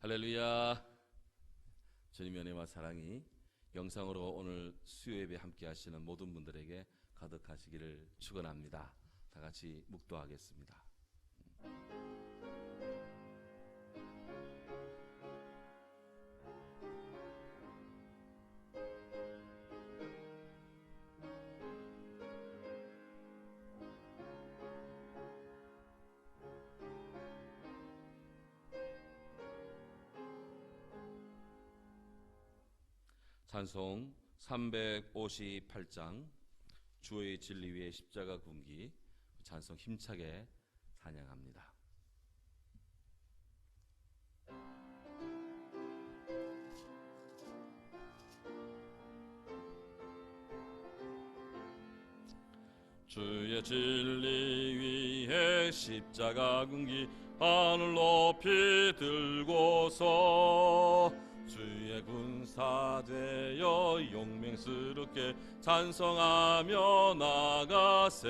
할렐루야. 주님의 은혜와 사랑이 영상으로 오늘 수요예배 함께 하시는 모든 분들에게 가득하시기를 축원합니다. 다 같이 묵도하겠습니다. 찬송 358장 주의 진리 위에 십자가 군기, 찬송 힘차게 찬양합니다. 주의 진리 위에 십자가 군기 하늘 높이 들고서 주의 군사 되어 용맹스럽게 찬송하며 나가세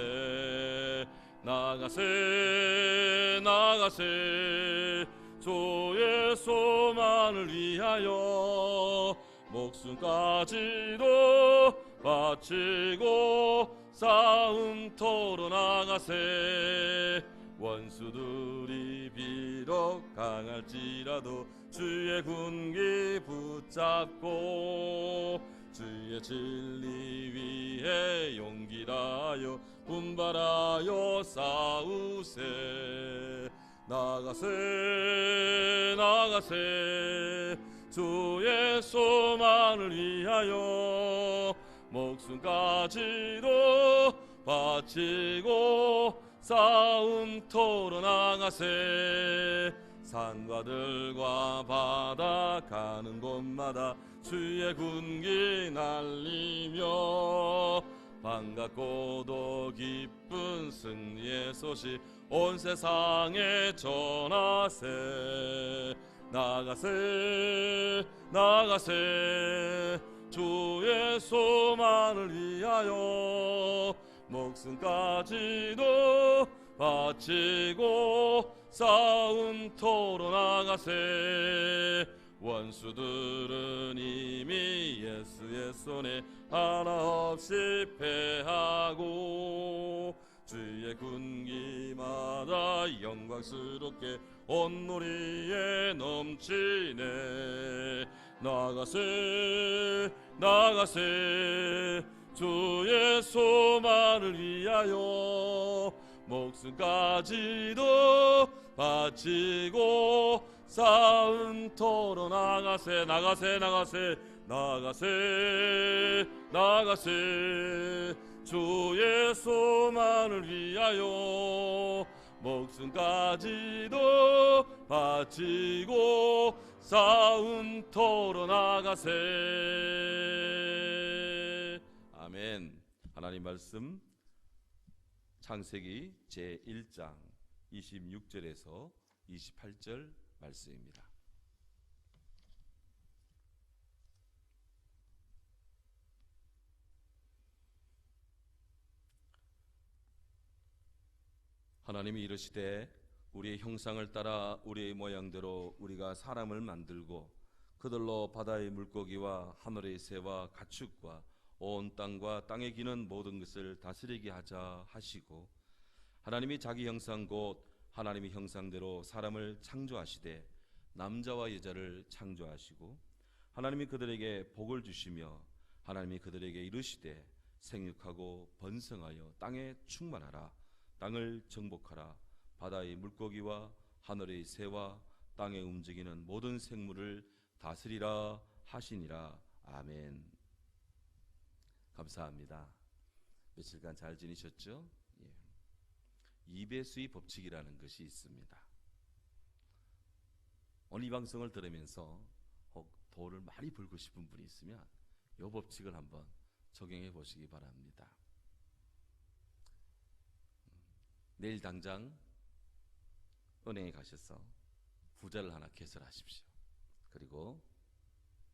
나가세 나가세 주의 소망을 위하여 목숨까지도 바치고 싸움터로 나가세 원수들이 비록 강할지라도 주의 군기 붙잡고 주의 진리 위에 용기 다하여 분발하여 싸우세 나가세 나가세 주의 소망을 위하여 목숨까지도 바치고 싸움터로 나가세 산과들과 바다 가는 곳마다 주의 군기 날리며 반갑고도 기쁜 승리의 소식 온 세상에 전하세 나가세 나가세 주의 소망을 위하여 목숨까지도 바치고 싸움터로 나가세 원수들은 이미 예수의 손에 하나 없이 패하고 주의 군기마다 영광스럽게 온누리에 넘치네 나가세 나가세 주의 소망을 위하여 목숨까지도 바치고 싸움터로 나가세 나가세 나가세 나가세 나가세 주의 소망을 위하여 목숨까지도 바치고 싸움터로 나가세. 아멘. 하나님 말씀 창세기 제1장 26절에서 28절 말씀입니다. 하나님이 이르시되 우리의 형상을 따라 우리의 모양대로 우리가 사람을 만들고 그들로 바다의 물고기와 하늘의 새와 가축과 온 땅과 땅에 기는 모든 것을 다스리게 하자 하시고 하나님이 자기 형상 곧 하나님의 형상대로 사람을 창조하시되 남자와 여자를 창조하시고 하나님이 그들에게 복을 주시며 하나님이 그들에게 이르시되 생육하고 번성하여 땅에 충만하라 땅을 정복하라 바다의 물고기와 하늘의 새와 땅에 움직이는 모든 생물을 다스리라 하시니라. 아멘. 감사합니다. 며칠간 잘 지내셨죠? 예. 이배수의 법칙이라는 것이 있습니다. 오늘 이 방송을 들으면서 혹 돈을 많이 벌고 싶은 분이 있으면 이 법칙을 한번 적용해 보시기 바랍니다. 내일 당장 은행에 가셔서 부자를 하나 개설하십시오. 그리고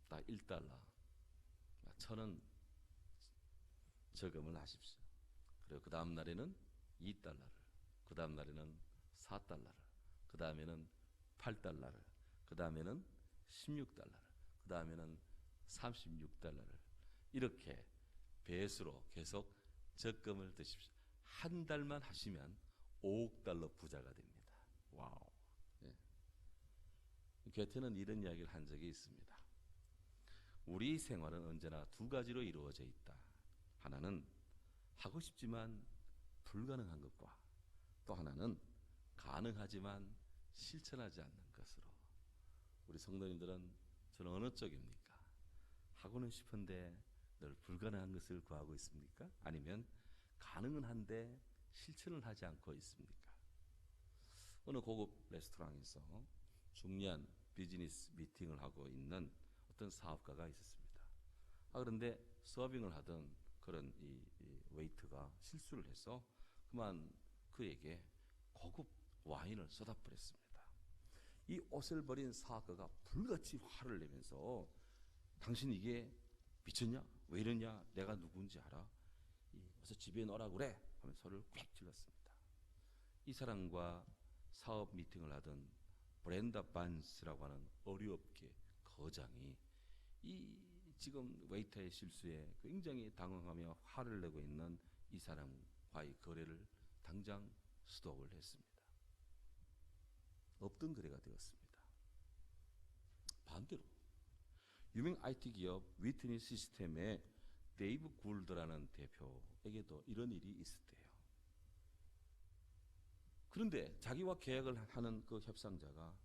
딱 $1, 1,000원 저금을 하십시오. 그리고 그 다음 날에는 $2, 그 다음 날에는 $4, 그 다음에는 $8, 그 다음에는 16달러를, 그 다음에는 36달러를 이렇게 배수로 계속 적금을 드십시오. 한 달만 하시면 5억 달러 부자가 됩니다. 와우. 예. 괴테는 이런 이야기를 한 적이 있습니다. 우리 생활은 언제나 두 가지로 이루어져 있다. 하나는 하고 싶지만 불가능한 것과 또 하나는 가능하지만 실천하지 않는 것으로. 우리 성도님들은 저는 어느 쪽입니까? 하고는 싶은데 늘 불가능한 것을 구하고 있습니까? 아니면 가능은 한데 실천을 하지 않고 있습니까? 어느 고급 레스토랑에서 중요한 비즈니스 미팅을 하고 있는 어떤 사업가가 있었습니다. 그런데 서빙을 하던 그런 이 웨이터가 실수를 해서 그만 그에게 고급 와인을 쏟아버렸습니다. 이 옷을 버린 사업가가 불같이 화를 내면서 당신 이게 미쳤냐? 왜 이러냐? 내가 누군지 알아? 어서 집에 넣으라 그래? 하면서 소리를 꽥 질렀습니다. 이 사람과 사업 미팅을 하던 브렌다 반스라고 하는 어류업계 거장이 이 지금 웨이터의 실수에 굉장히 당황하며 화를 내고 있는 이 사람과의 거래를 당장 스톱을 했습니다. 없던 거래가 되었습니다. 반대로 유명 IT 기업 위트니 시스템의 데이브 굴드라는 대표에게도 이런 일이 있었대요. 그런데 자기와 계약을 하는 그 협상자가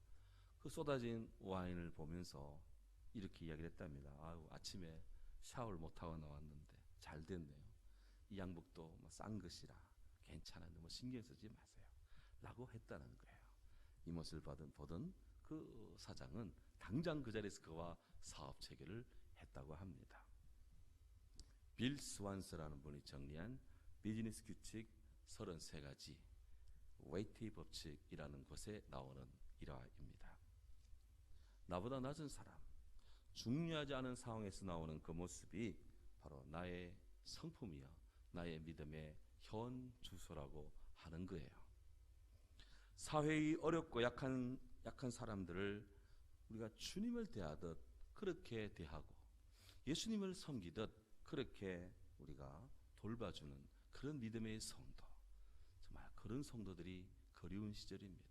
그 쏟아진 와인을 보면서 이렇게 이야기를 했답니다. 아침에 샤워를 못하고 나왔는데 잘 됐네요. 이 양복도 싼 것이라 괜찮아요. 너무 신경 쓰지 마세요. 라고 했다는 거예요. 이 모습을 보던 그 사장은 당장 그 자리에서 그와 사업 체결을 했다고 합니다. 빌 스완스라는 분이 정리한 비즈니스 규칙 33가지 웨이티 법칙이라는 곳에 나오는 일화입니다. 나보다 낮은 사람, 중요하지 않은 상황에서 나오는 그 모습이 바로 나의 성품이요, 나의 믿음의 현 주소라고 하는 거예요. 사회의 어렵고 약한 사람들을 우리가 주님을 대하듯 그렇게 대하고 예수님을 섬기듯 그렇게 우리가 돌봐주는 그런 믿음의 성도, 정말 그런 성도들이 그리운 시절입니다.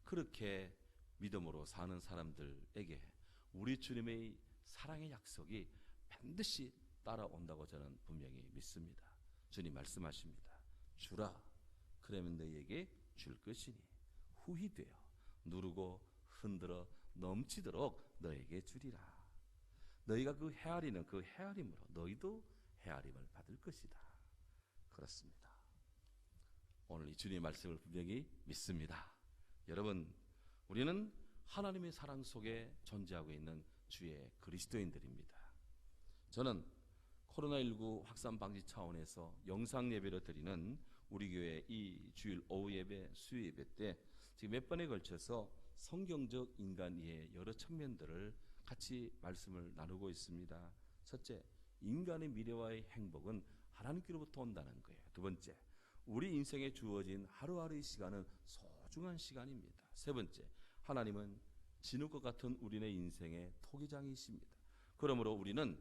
그렇게 믿음으로 사는 사람들에게 우리 주님의 사랑의 약속이 반드시 따라온다고 저는 분명히 믿습니다. 주님 말씀하십니다. 주라, 그러면 너희에게 줄 것이니 후히 되어 누르고 흔들어 넘치도록 너에게 주리라. 너희가 그 헤아리는 그 헤아림으로 너희도 헤아림을 받을 것이다. 그렇습니다. 오늘 이 주님의 말씀을 분명히 믿습니다. 여러분, 우리는 하나님의 사랑 속에 존재하고 있는 주의 그리스도인들입니다. 저는 코로나19 확산 방지 차원에서 영상 예배를 드리는 우리 교회 이 주일 오후 예배, 수요 예배 때 지금 몇 번에 걸쳐서 성경적 인간 이해의 여러 측면들을 같이 말씀을 나누고 있습니다. 첫째, 인간의 미래와의 행복은 하나님께로부터 온다는 거예요. 두 번째, 우리 인생에 주어진 하루하루의 시간은 소중한 시간입니다. 세 번째, 하나님은 진흙과 같은 우리네 인생의 토기장이십니다. 그러므로 우리는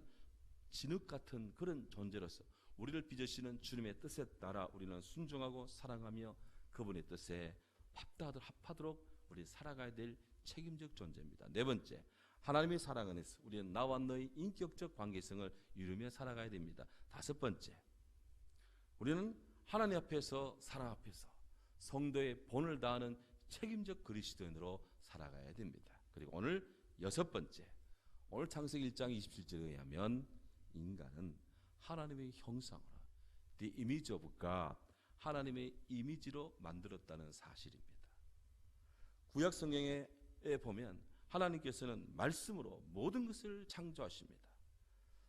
진흙 같은 그런 존재로서 우리를 빚으시는 주님의 뜻에 따라 우리는 순종하고 사랑하며 그분의 뜻에 합하도록 우리 살아가야 될 책임적 존재입니다. 네 번째, 하나님의 사랑 안에서 우리는 나와 너의 인격적 관계성을 이루며 살아가야 됩니다. 다섯 번째, 우리는 하나님 앞에서 사랑 앞에서 성도의 본을 다하는 책임적 그리스도인으로 살아가야 됩니다. 그리고 오늘 여섯 번째, 오늘 창세기 1장 27절에 의하면 인간은 하나님의 형상으로 The image of God, 하나님의 이미지로 만들었다는 사실입니다. 구약 성경에 보면 하나님께서는 말씀으로 모든 것을 창조하십니다.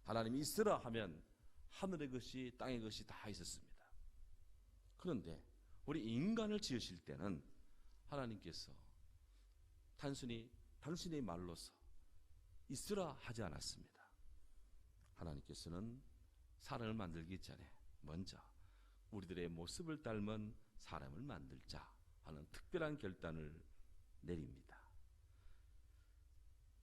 하나님이 있으라 하면 하늘의 것이 땅의 것이 다 있었습니다. 그런데 우리 인간을 지으실 때는 하나님께서 단순히 당신의 말로서 있으라 하지 않았습니다. 하나님께서는 사람을 만들기 전에 먼저 우리들의 모습을 닮은 사람을 만들자 하는 특별한 결단을 내립니다.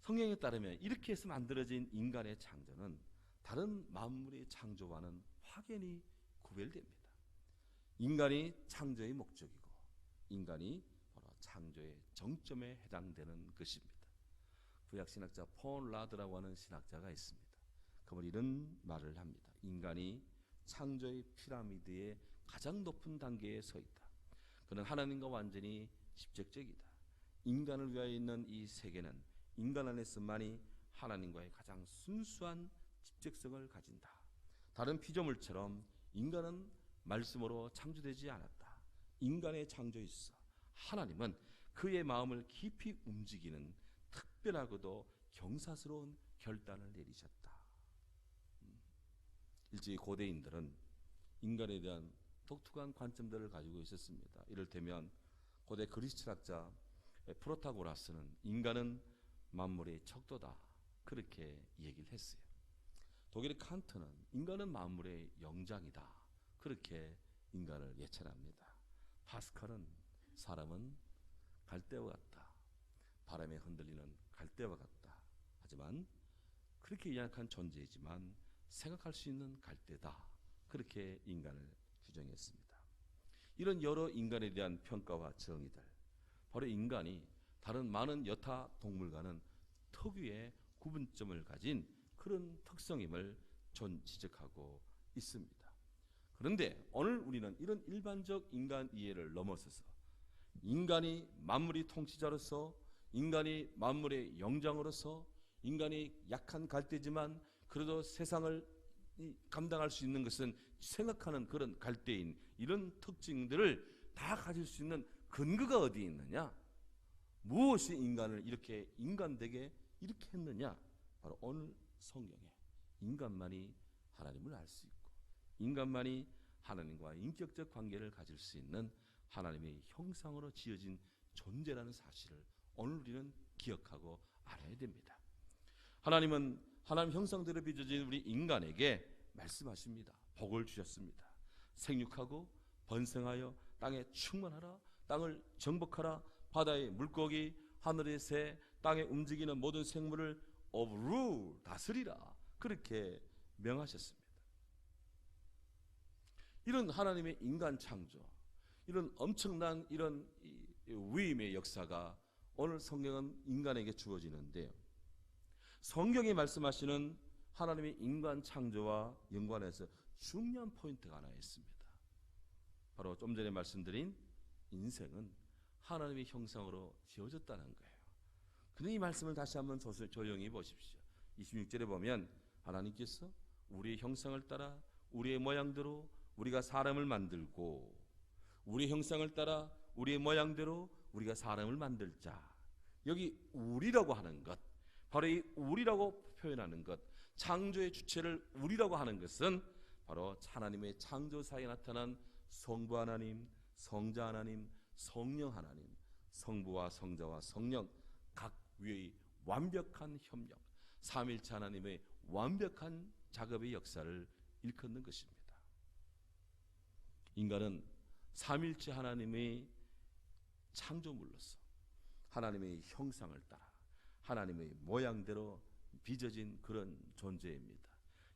성경에 따르면 이렇게 해서 만들어진 인간의 창조는 다른 만물의 창조와는 확연히 구별됩니다. 인간이 창조의 목적이고 인간이 바로 창조의 정점에 해당되는 것입니다. 구약 신학자 폴 라드라고 하는 신학자가 있습니다. 그분 이런 말을 합니다. 인간이 창조의 피라미드의 가장 높은 단계에 서 있다. 그는 하나님과 완전히 직접적이다. 인간을 위하여 있는 이 세계는 인간 안에서만이 하나님과의 가장 순수한 직접성을 가진다. 다른 피조물처럼 인간은 말씀으로 창조되지 않았다. 인간의 창조에 있어 하나님은 그의 마음을 깊이 움직이는 특별하고도 경사스러운 결단을 내리셨다. 일제히 고대인들은 인간에 대한 독특한 관점들을 가지고 있었습니다. 이를테면 고대 그리스 철학자 프로타고라스는 인간은 만물의 척도다, 그렇게 얘기를 했어요. 독일의 칸트는 인간은 만물의 영장이다, 그렇게 인간을 예찬합니다. 파스칼은 사람은 갈대와 같다, 바람에 흔들리는 갈대와 같다. 하지만 그렇게 연약한 존재이지만 생각할 수 있는 갈대다, 그렇게 인간을 규정했습니다. 이런 여러 인간에 대한 평가와 정의들, 바로 인간이 다른 많은 여타 동물과는 특유의 구분점을 가진 그런 특성임을 지적하고 있습니다. 그런데 오늘 우리는 이런 일반적 인간 이해를 넘어서서 인간이 만물의 통치자로서, 인간이 만물의 영장으로서, 인간이 약한 갈대지만 그래도 세상을 감당할 수 있는 것은 생각하는 그런 갈대인 이런 특징들을 다 가질 수 있는 근거가 어디에 있느냐? 무엇이 인간을 이렇게 인간되게 이렇게 했느냐? 바로 오늘 성경에 인간만이 하나님을 알 수 있고 인간만이 하나님과 인격적 관계를 가질 수 있는 하나님의 형상으로 지어진 존재라는 사실을 오늘 우리는 기억하고 알아야 됩니다. 하나님은 하나님 형상대로 빚어진 우리 인간에게 말씀하십니다. 복을 주셨습니다. 생육하고 번성하여 땅에 충만하라, 땅을 정복하라, 바다의 물고기, 하늘의 새, 땅에 움직이는 모든 생물을 overrule, 다스리라, 그렇게 명하셨습니다. 이런 하나님의 인간 창조, 이런 엄청난 이런 위임의 역사가 오늘 성경은 인간에게 주어지는데요, 성경이 말씀하시는 하나님의 인간 창조와 연관해서 중요한 포인트가 하나 있습니다. 바로 좀 전에 말씀드린 인생은 하나님의 형상으로 지어졌다는 거예요. 그런데 이 말씀을 다시 한번 조용히 보십시오. 26절에 보면 하나님께서 우리의 형상을 따라 우리의 모양대로 우리가 사람을 만들고, 우리의 형상을 따라 우리의 모양대로 우리가 사람을 만들자. 여기 우리라고 하는 것, 바로 이 우리라고 표현하는 것, 창조의 주체를 우리라고 하는 것은 바로 하나님의 창조사에 나타난 성부 하나님, 성자 하나님, 성령 하나님, 성부와 성자와 성령 각 위의 완벽한 협력, 삼일체 하나님의 완벽한 작업의 역사를 일컫는 것입니다. 인간은 삼일체 하나님의 창조물로서 하나님의 형상을 따라 하나님의 모양대로 빚어진 그런 존재입니다.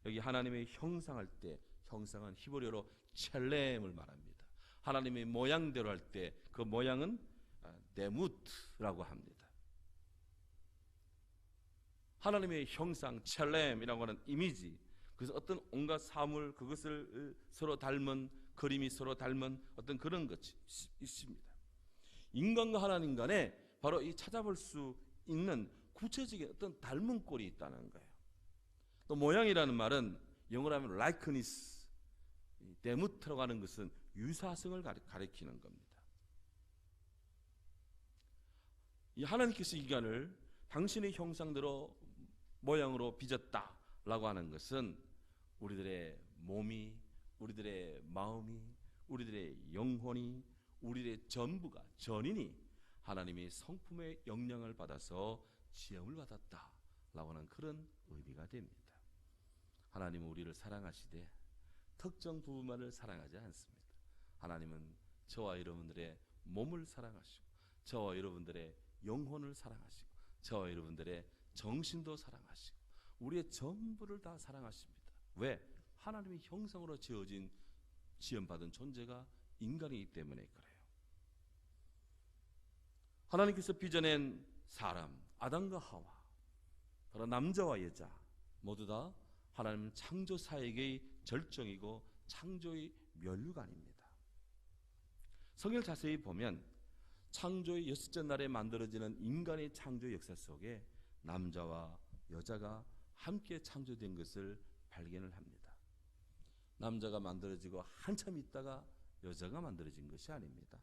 여기 하나님의 형상할 때, 형상은 히브리어로 첼렘을 말합니다. 하나님의 모양대로 할 때 그 모양은 네무트라고 합니다. 하나님의 형상, 첼렘이라고 하는 이미지, 그래서 어떤 온갖 사물, 그것을 서로 닮은, 그림이 서로 닮은 어떤 그런 것이 있습니다. 인간과 하나님 간에 바로 이 찾아볼 수 있는 구체적인 어떤 닮은 꼴이 있다는 거예요. 또 모양이라는 말은 영어로 하면 likeness, 데무트라고 하는 것은 유사성을 가리키는 겁니다. 이 하나님께서 인간을 당신의 형상대로 모양으로 빚었다라고 하는 것은 우리들의 몸이, 우리들의 마음이, 우리들의 영혼이, 우리들의 전부가, 전인이 하나님의 성품의 영향을 받아서 지음을 받았다라고 하는 그런 의미가 됩니다. 하나님은 우리를 사랑하시되 특정 부분만을 사랑하지 않습니다. 하나님은 저와 여러분들의 몸을 사랑하시고, 저와 여러분들의 영혼을 사랑하시고, 저와 여러분들의 정신도 사랑하시고 우리의 전부를 다 사랑하십니다. 왜? 하나님의 형상으로 지음받은 존재가 인간이기 때문에 그래요. 하나님께서 빚어낸 사람, 아담과 하와, 바로 남자와 여자 모두 다 하나님 창조 사역의 절정이고 창조의 멸류관입니다. 성경을 자세히 보면 창조의 여섯째 날에 만들어지는 인간의 창조 역사 속에 남자와 여자가 함께 창조된 것을 발견을 합니다. 남자가 만들어지고 한참 있다가 여자가 만들어진 것이 아닙니다.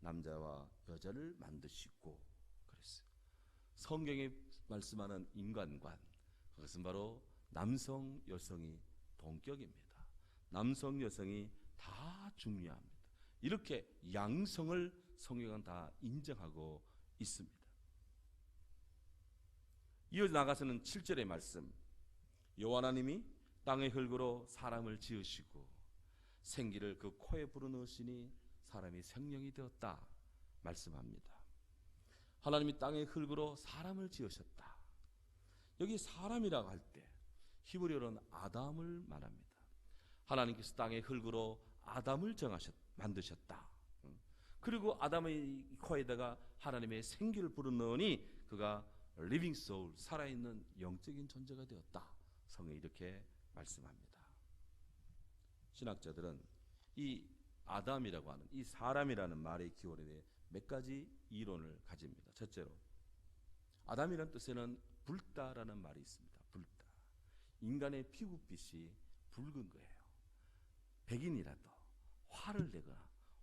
남자와 여자를 만드시고 그랬어요. 성경이 말씀하는 인간관, 그것은 바로 남성 여성이 동격입니다. 남성 여성이 다 중요합니다. 이렇게 양성을 성경은 다 인정하고 있습니다. 이어 나가서는 7절의 말씀, 여호와 하나님이 땅의 흙으로 사람을 지으시고 생기를 그 코에 불어넣으시니 사람이 생명이 되었다 말씀합니다. 하나님이 땅의 흙으로 사람을 지으셨다. 여기 사람이라고 할 때 히브리어로는 아담을 말합니다. 하나님께서 땅의 흙으로 아담을 만드셨다. 그리고 아담의 코에다가 하나님의 생기를 불어넣으니 그가 리빙 소울, 살아있는 영적인 존재가 되었다. 성경이 이렇게 말씀합니다. 신학자들은 이 아담이라고 하는 이 사람이라는 말의 기원에 대해 몇 가지 이론을 가집니다. 첫째로 아담이라는 뜻에는 붉다라는 말이 있습니다. 붉다. 인간의 피부빛이 붉은 거예요. 백인이라도 화를 내거나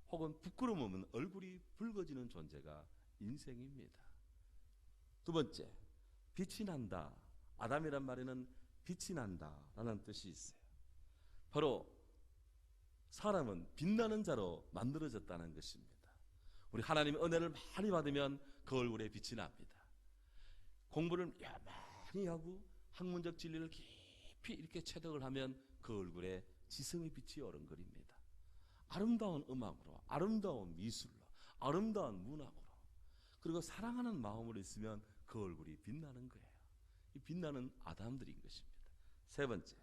혹은 부끄러우면 얼굴이 붉어지는 존재가 인생입니다. 두 번째, 빛이 난다. 아담이란 말에는 빛이 난다라는 뜻이 있어요. 바로 사람은 빛나는 자로 만들어졌다는 것입니다. 우리 하나님의 은혜를 많이 받으면 그 얼굴에 빛이 납니다. 공부를 많이 하고 학문적 진리를 깊이 이렇게 체득을 하면 그 얼굴에 지성의 빛이 어른거립니다. 아름다운 음악으로, 아름다운 미술로, 아름다운 문학으로, 그리고 사랑하는 마음으로 있으면 그 얼굴이 빛나는 거예요. 이 빛나는 아담들인 것입니다. 세 번째,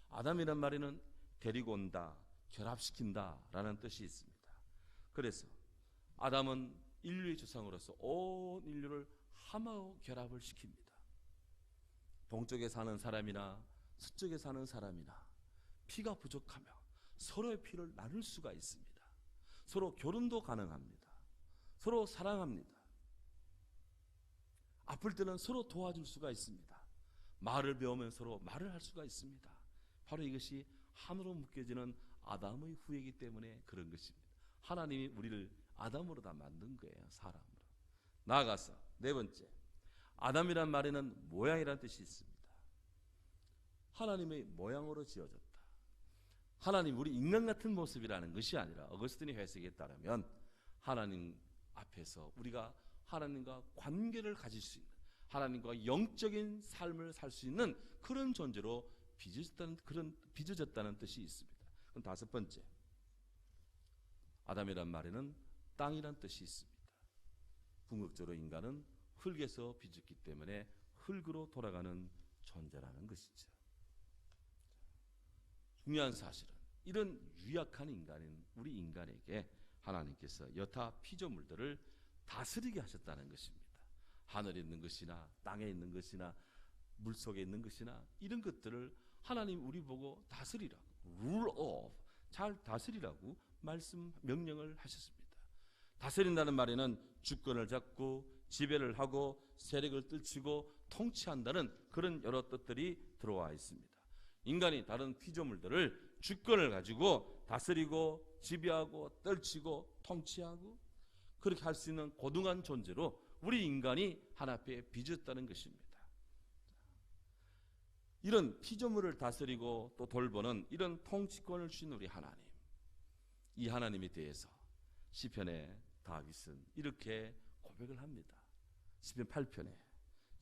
아담이란 말에는 데리고 온다, 결합시킨다 라는 뜻이 있습니다. 그래서 아담은 인류의 조상으로서 온 인류를 하나로 결합을 시킵니다. 동쪽에 사는 사람이나 서쪽에 사는 사람이나 피가 부족하며 서로의 피를 나눌 수가 있습니다. 서로 결혼도 가능합니다. 서로 사랑합니다. 아플 때는 서로 도와줄 수가 있습니다. 말을 배우면 서로 말을 할 수가 있습니다. 바로 이것이 하나로 묶여지는 아담의 후예이기 때문에 그런 것입니다. 하나님이 우리를 아담으로 다 만든 거예요. 사람으로. 나아가서 네 번째, 아담이란 말에는 모양이라는 뜻이 있습니다. 하나님의 모양으로 지어졌다. 하나님 우리 인간 같은 모습이라는 것이 아니라 어거스틴의 해석에 따르면 하나님 앞에서 우리가 하나님과 관계를 가질 수 있는, 하나님과 영적인 삶을 살 수 있는 그런 존재로 빚어졌다는 뜻이 있습니다. 그럼 다섯 번째, 아담이란 말에는 땅이란 뜻이 있습니다. 궁극적으로 인간은 흙에서 빚었기 때문에 흙으로 돌아가는 존재라는 것이죠. 중요한 사실은 이런 유약한 인간인 우리 인간에게 하나님께서 여타 피조물들을 다스리게 하셨다는 것입니다. 하늘에 있는 것이나 땅에 있는 것이나 물속에 있는 것이나 이런 것들을 하나님 우리 보고 다스리라고, rule of, 잘 다스리라고 명령을 하셨습니다. 다스린다는 말에는 주권을 잡고 지배를 하고 세력을 떨치고 통치한다는 그런 여러 뜻들이 들어와 있습니다. 인간이 다른 피조물들을 주권을 가지고 다스리고 지배하고 떨치고 통치하고 그렇게 할 수 있는 고등한 존재로 우리 인간이 하나님 앞에 빚었다는 것입니다. 이런 피조물을 다스리고 또 돌보는 이런 통치권을 주신 우리 하나님, 이 하나님에 대해서 시편의 다윗은 이렇게 고백을 합니다. 시편 8편에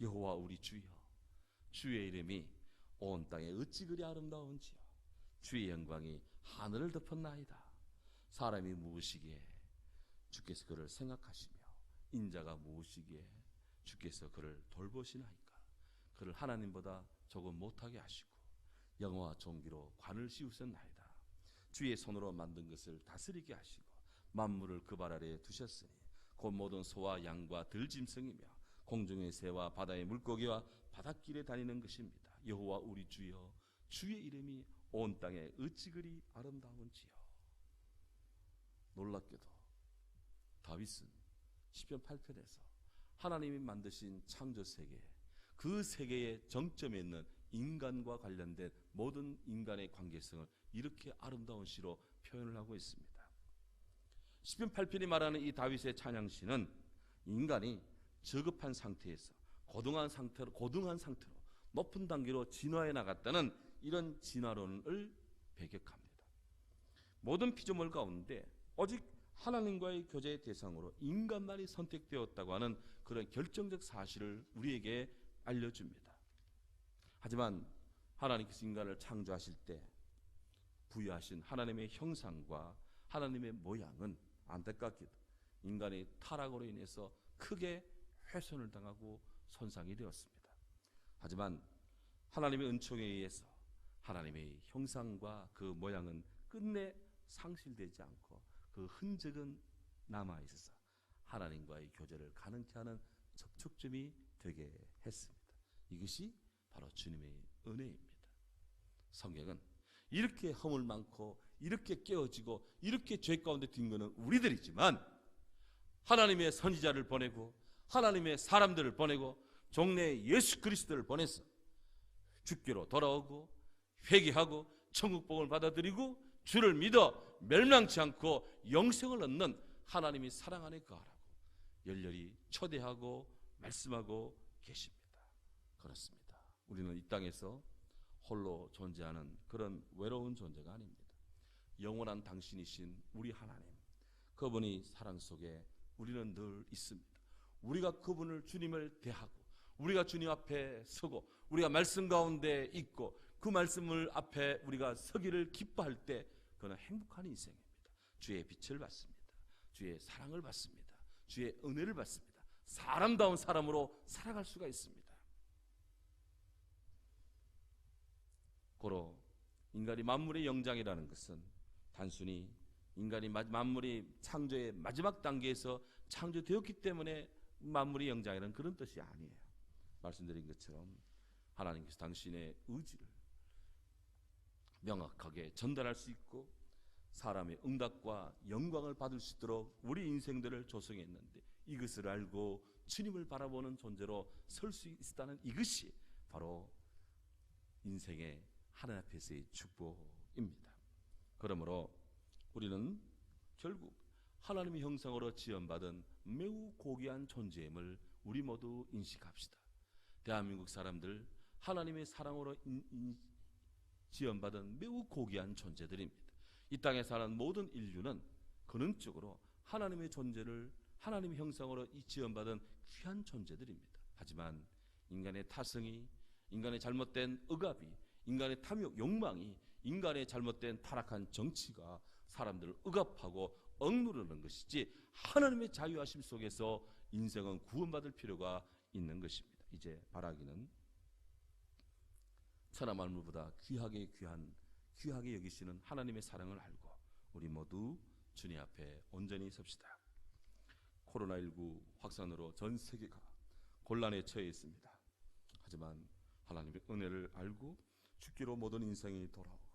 여호와 우리 주여, 주의 이름이 온 땅에 어찌 그리 아름다운지요, 주의 영광이 하늘을 덮었나이다. 사람이 무엇이기에 주께서 그를 생각하시며 인자가 무엇이기에 주께서 그를 돌보시나이까. 그를 하나님보다 조금 못하게 하시고 영화와 종기로 관을 씌우셨나이다. 주의 손으로 만든 것을 다스리게 하시고 만물을 그 발 아래에 두셨으니 곧 모든 소와 양과 들짐승이며 공중의 새와 바다의 물고기와 바닷길에 다니는 것입니다. 여호와 우리 주여, 주의 이름이 온 땅에 어찌 그리 아름다운지요. 놀랍게도 다윗은 시편 8편에서 하나님이 만드신 창조 세계, 그 세계의 정점에 있는 인간과 관련된 모든 인간의 관계성을 이렇게 아름다운 시로 표현을 하고 있습니다. 시편 8편이 말하는 이 다윗의 찬양시는 인간이 저급한 상태에서 고등한 상태로 높은 단계로 진화해 나갔다는 이런 진화론을 배격합니다. 모든 피조물 가운데 오직 하나님과의 교제의 대상으로 인간만이 선택되었다고 하는 그런 결정적 사실을 우리에게 알려줍니다. 하지만 하나님께서 인간을 창조하실 때 부여하신 하나님의 형상과 하나님의 모양은 안타깝게도 인간의 타락으로 인해서 크게 훼손을 당하고 손상이 되었습니다. 하지만 하나님의 은총에 의해서 하나님의 형상과 그 모양은 끝내 상실되지 않고 그 흔적은 남아있어서 하나님과의 교제를 가능케 하는 접촉점이 되게 했습니다. 이것이 바로 주님의 은혜입니다. 성경은 이렇게 허물 많고 이렇게 깨어지고 이렇게 죄 가운데 든 것은 우리들이지만 하나님의 선지자를 보내고 하나님의 사람들을 보내고 종래 예수 그리스도를 보내서 주께로 돌아오고 회개하고 천국복을 받아들이고 주를 믿어 멸망치 않고 영생을 얻는 하나님이 사랑 안에 거하라고 열렬히 초대하고 말씀하고 계십니다. 그렇습니다. 우리는 이 땅에서 홀로 존재하는 그런 외로운 존재가 아닙니다. 영원한 당신이신 우리 하나님, 그분이 사랑 속에 우리는 늘 있습니다. 우리가 그분을, 주님을 대하고 우리가 주님 앞에 서고 우리가 말씀 가운데 있고 그 말씀을 앞에 우리가 서기를 기뻐할 때 그는 행복한 인생입니다. 주의 빛을 받습니다. 주의 사랑을 받습니다. 주의 은혜를 받습니다. 사람다운 사람으로 살아갈 수가 있습니다. 고로 인간이 만물의 영장이라는 것은 단순히 인간이 만물이 창조의 마지막 단계에서 창조되었기 때문에 만물의 영장이라는 그런 뜻이 아니에요. 말씀드린 것처럼 하나님께서 당신의 의지를 명확하게 전달할 수 있고 사람의 응답과 영광을 받을 수 있도록 우리 인생들을 조성했는데 이것을 알고 주님을 바라보는 존재로 설 수 있다는 이것이 바로 인생의 하나님 앞에서의 축복입니다. 그러므로 우리는 결국 하나님의 형상으로 지원받은 매우 고귀한 존재임을 우리 모두 인식합시다. 대한민국 사람들 하나님의 사랑으로 지원받은 매우 고귀한 존재들입니다. 이 땅에 사는 모든 인류는 근원적으로 하나님의 존재를 하나님의 형상으로 지원받은 귀한 존재들입니다. 하지만 인간의 타성이, 인간의 잘못된 억압이, 인간의 탐욕, 욕망이, 인간의 잘못된 타락한 정치가 사람들을 억압하고 억누르는 것이지 하나님의 자유하심 속에서 인생은 구원받을 필요가 있는 것입니다. 이제 바라기는 천하 만물보다 귀하게 여기시는 하나님의 사랑을 알고 우리 모두 주님 앞에 온전히 섭시다. 코로나19 확산으로 전 세계가 곤란에 처해 있습니다. 하지만 하나님의 은혜를 알고 주께로 모든 인생이 돌아오고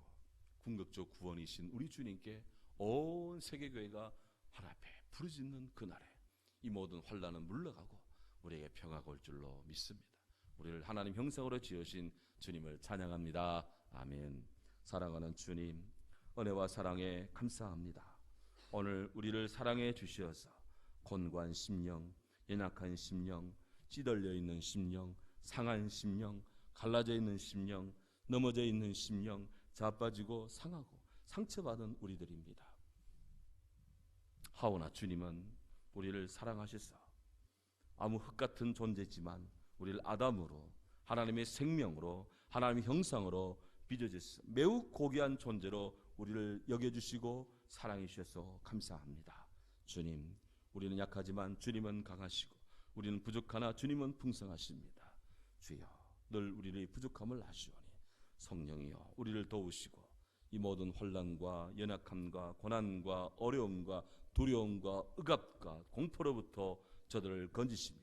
궁극적 구원이신 우리 주님께 온 세계교회가 하나님 앞에 부르짖는 그날에 이 모든 환난은 물러가고 우리에게 평화가 올 줄로 믿습니다. 우리를 하나님 형상으로 지으신 주님을 찬양합니다. 아멘. 사랑하는 주님, 은혜와 사랑에 감사합니다. 오늘 우리를 사랑해 주시어서 곤고한 심령, 연약한 심령, 찌들려 있는 심령, 상한 심령, 갈라져 있는 심령, 넘어져 있는 심령, 자빠지고 상하고 상처받은 우리들입니다. 하오나 주님은 우리를 사랑하셔서 아무 흙 같은 존재지만 우리를 아담으로 하나님의 생명으로 하나님의 형상으로 빚어주셔서 매우 고귀한 존재로 우리를 여겨주시고 사랑해 주셔서 감사합니다. 주님, 우리는 약하지만 주님은 강하시고 우리는 부족하나 주님은 풍성하십니다. 주여, 늘 우리의 부족함을 아시오니 성령이여 우리를 도우시고 이 모든 혼란과 연약함과 고난과 어려움과 두려움과 억압과 공포로부터 저들을 건지시며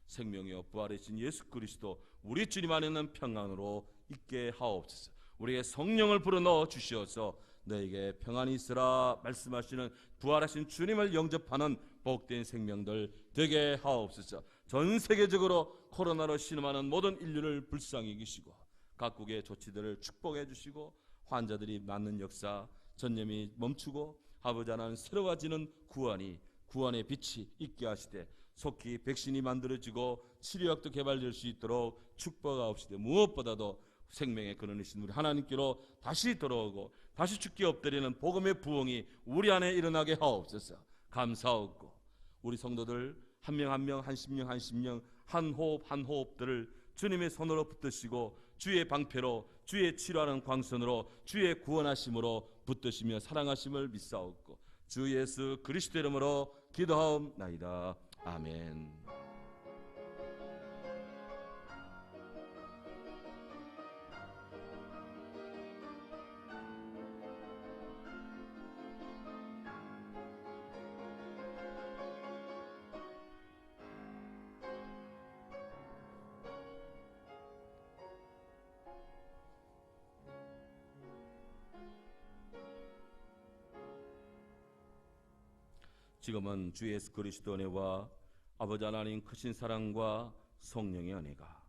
생명이여 부활이신 예수 그리스도 우리 주님 안에 있는 평안으로 있게 하옵소서. 우리의 성령을 불어넣어 주시어서 너에게 평안이 있으라 말씀하시는 부활하신 주님을 영접하는 복된 생명들 되게 하옵소서. 전 세계적으로 코로나로 신음하는 모든 인류를 불쌍히 여기시고 각국의 조치들을 축복해 주시고 환자들이 낫는 역사, 전염이 멈추고 아버지 하나님 새로워지는 구원의 빛이 있게 하시되 속히 백신이 만들어지고 치료약도 개발될 수 있도록 축복하옵시되 무엇보다도 생명의 근원이신 우리 하나님께로 다시 돌아오고 다시 죽게 엎드리는 복음의 부흥이 우리 안에 일어나게 하옵소서. 감사하고 우리 성도들 한 명 한 명 한 심령 한 호흡 한 호흡들을 주님의 손으로 붙드시고 주의 방패로 주의 치료하는 광선으로 주의 구원하심으로 붙드시며 사랑하심을 믿사옵고 주 예수 그리스도 이름으로 기도하옵나이다. 아멘. 지금은 주 예수 그리스도 은혜와 아버지 하나님 크신 사랑과 성령의 은혜가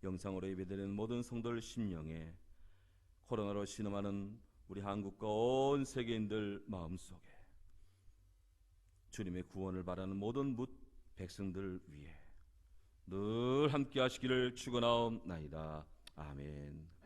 영상으로 예배드리는 모든 성도들 심령에 코로나로 신음하는 우리 한국과 온 세계인들 마음속에 주님의 구원을 바라는 모든 백성들 위해 늘 함께 하시기를 축원하옵나이다. 아멘.